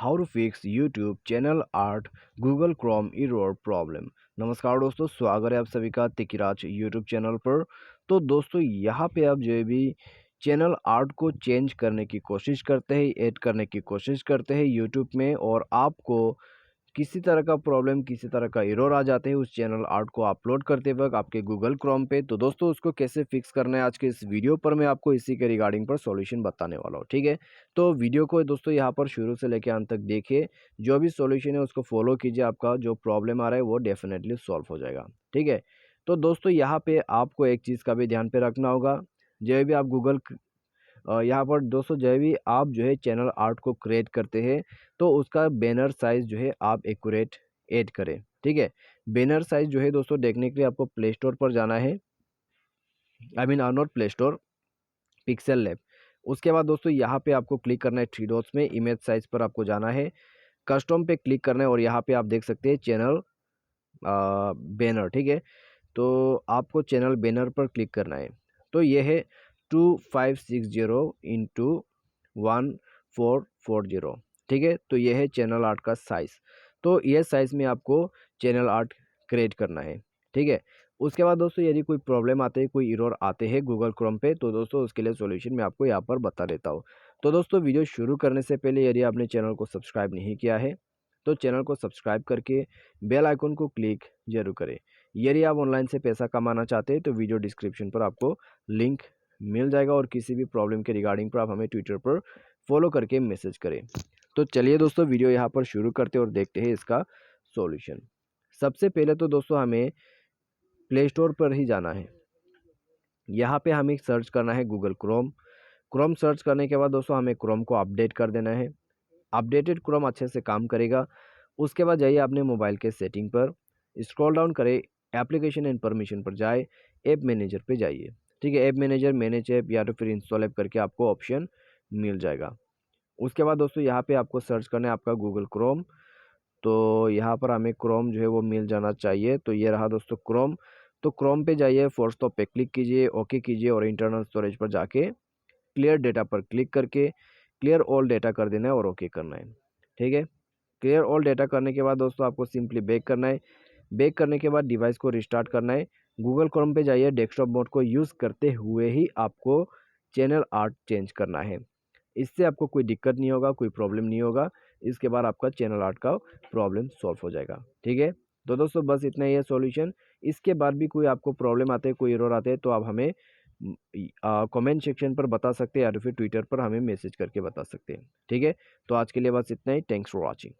How to fix YouTube channel art Google Chrome error problem. नमस्कार दोस्तों, स्वागत है आप सभी का तिकिराज यूट्यूब चैनल पर। तो दोस्तों यहाँ पे आप जो भी चैनल आर्ट को चेंज करने की कोशिश करते हैं, ऐड करने की कोशिश करते हैं यूट्यूब में, और आपको किसी तरह का प्रॉब्लम, किसी तरह का एरर आ जाते हैं उस चैनल आर्ट को अपलोड करते वक्त आपके गूगल क्रोम पे, तो दोस्तों उसको कैसे फिक्स करना है आज के इस वीडियो पर मैं आपको इसी के रिगार्डिंग पर सॉल्यूशन बताने वाला हूँ। ठीक है, तो वीडियो को दोस्तों यहाँ पर शुरू से लेकर अंत तक देखिए। जो भी सॉल्यूशन है उसको फॉलो कीजिए, आपका जो प्रॉब्लम आ रहा है वो डेफिनेटली सॉल्व हो जाएगा। ठीक है, तो दोस्तों यहाँ पे आपको एक चीज़ का भी ध्यान पे रखना होगा। जब भी आप यहाँ पर दोस्तों जब भी आप जो है चैनल आर्ट को क्रिएट करते हैं तो उसका बैनर साइज जो है आप एक्यूरेट ऐड करें। ठीक है, बैनर साइज जो है दोस्तों देखने के लिए आपको प्ले स्टोर पर जाना है, I mean not play store, pixel lab. उसके बाद दोस्तों यहाँ पे आपको क्लिक करना है थ्री डॉट्स में, इमेज साइज पर आपको जाना है, कस्टम पे क्लिक करना है और यहाँ पे आप देख सकते हैं चैनल बैनर। ठीक है, तो आपको चैनल बैनर पर क्लिक करना है। तो ये है 2560 × 1440। ठीक है, तो ये है चैनल आर्ट का साइज़। तो ये साइज़ में आपको चैनल आर्ट क्रिएट करना है। ठीक है, उसके बाद दोस्तों यदि कोई प्रॉब्लम आते हैं, कोई एरर आते हैं गूगल क्रोम पे, तो दोस्तों उसके लिए सॉल्यूशन मैं आपको यहाँ पर बता देता हूँ। तो दोस्तों वीडियो शुरू करने से पहले यदि आपने चैनल को सब्सक्राइब नहीं किया है तो चैनल को सब्सक्राइब करके बेल आइकन को क्लिक जरूर करें। यदि आप ऑनलाइन से पैसा कमाना चाहते हैं तो वीडियो डिस्क्रिप्शन पर आपको लिंक मिल जाएगा, और किसी भी प्रॉब्लम के रिगार्डिंग पर आप हमें ट्विटर पर फॉलो करके मैसेज करें। तो चलिए दोस्तों वीडियो यहाँ पर शुरू करते हैं और देखते हैं इसका सॉल्यूशन। सबसे पहले तो दोस्तों हमें प्ले स्टोर पर ही जाना है। यहाँ पे हमें सर्च करना है गूगल क्रोम। क्रोम सर्च करने के बाद दोस्तों हमें क्रोम को अपडेट कर देना है। अपडेटेड क्रोम अच्छे से काम करेगा। उसके बाद जाइए अपने मोबाइल के सेटिंग पर, स्क्रॉल डाउन करें, एप्लीकेशन एंड परमिशन पर जाए, ऐप मैनेजर पे जाइए। ठीक है, ऐप मैनेजर, मैनेज ऐप या तो फिर इंस्टॉल ऐप करके आपको ऑप्शन मिल जाएगा। उसके बाद दोस्तों यहाँ पे आपको सर्च करना है आपका गूगल क्रोम। तो यहाँ पर हमें क्रोम जो है वो मिल जाना चाहिए। तो ये रहा दोस्तों क्रोम। तो क्रोम पे जाइए, फोर्स स्टॉप पे क्लिक कीजिए, ओके कीजिए और इंटरनल स्टोरेज पर जाके क्लियर डेटा पर क्लिक करके क्लियर ऑल डेटा कर देना है और ओके करना है। ठीक है, क्लियर ऑल डेटा करने के बाद दोस्तों आपको सिंपली बैक करना है। बैक करने के बाद डिवाइस को रिस्टार्ट करना है। गूगल क्रोम पे जाइए, डेस्कटॉप मोड को यूज़ करते हुए ही आपको चैनल आर्ट चेंज करना है। इससे आपको कोई दिक्कत नहीं होगा, कोई प्रॉब्लम नहीं होगा। इसके बाद आपका चैनल आर्ट का प्रॉब्लम सॉल्व हो जाएगा। ठीक है, तो दोस्तों बस इतना ही है सॉल्यूशन। इसके बाद भी कोई आपको प्रॉब्लम आते हैं, कोई एरर आते हैं, तो आप हमें कमेंट सेक्शन पर बता सकते हैं या तो फिर ट्विटर पर हमें मैसेज करके बता सकते हैं। ठीक है, तो आज के लिए बस इतना ही। Thanks for watching.